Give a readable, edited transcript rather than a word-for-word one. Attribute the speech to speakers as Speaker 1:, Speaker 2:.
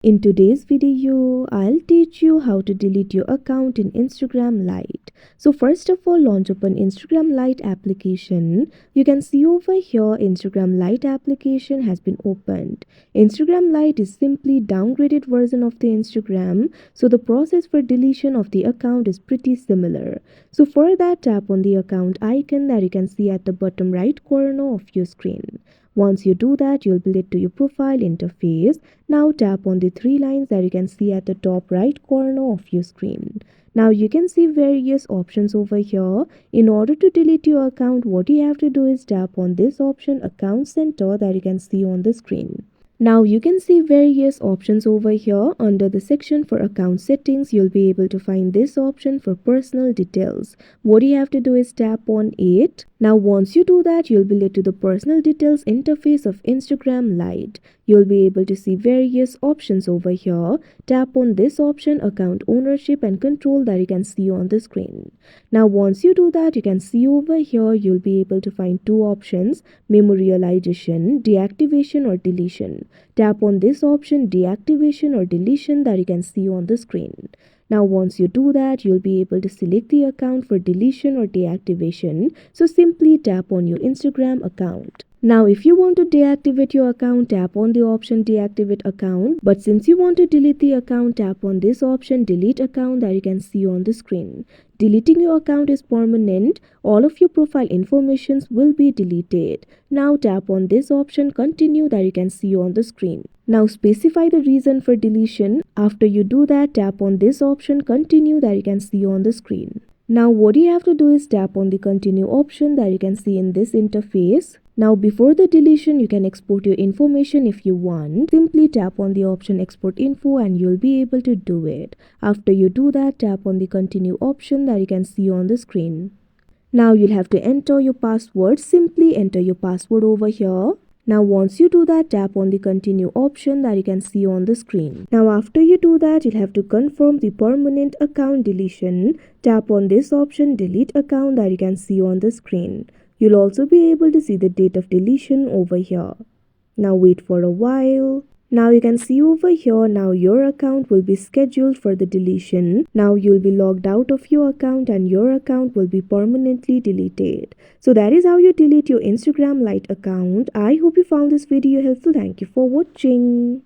Speaker 1: In today's video, I'll teach you how to delete your account in Instagram Lite. So first of all, launch open Instagram Lite application. You can see over here Instagram Lite application has been opened. Instagram Lite is simply downgraded version of the Instagram. So the process for deletion of the account is pretty similar. So for that, tap on the account icon that you can see at the bottom right corner of your screen. Once you do that, you'll be led to your profile interface. Now tap on the three lines that you can see at the top right corner of your screen. Now you can see various options over here. In order to delete your account, what you have to do is tap on this option, Account Center, that you can see on the screen. Now you can see various options over here. Under the section for account settings, you'll be able to find this option for personal details. What you have to do is tap on it. Now once you do that, you'll be led to the personal details interface of Instagram Lite. You'll be able to see various options over here. Tap on this option, account ownership and control, that you can see on the screen. Now once you do that, you can see over here you'll be able to find two options, memorialization, deactivation or deletion. Tap on this option, deactivation or deletion, that you can see on the screen. Now once you do that, you'll be able to select the account for deletion or deactivation. So simply tap on your Instagram account. Now if you want to deactivate your account, tap on the option deactivate account. But since you want to delete the account, tap on this option delete account, that you can see on the screen. Deleting your account is permanent. All of your profile information will be deleted. Now tap on this option continue, that you can see on the screen. Now specify the reason for deletion. After you do that, tap on this option continue, that you can see on the screen. Now what you have to do is tap on the continue option that you can see in this interface. Now before the deletion, you can export your information if you want. Simply tap on the option export info and you'll be able to do it. After you do that, tap on the continue option that you can see on the screen. Now you'll have to enter your password. Simply enter your password over here. Now once you do that, tap on the continue option that you can see on the screen. Now after you do that, you'll have to confirm the permanent account deletion. Tap on this option delete account that you can see on the screen. You'll also be able to see the date of deletion over here. Now wait for a while. Now you can see over here, now your account will be scheduled for the deletion. Now you'll be logged out of your account and your account will be permanently deleted. So that is how you delete your Instagram Lite account. I hope you found this video helpful. Thank you for watching.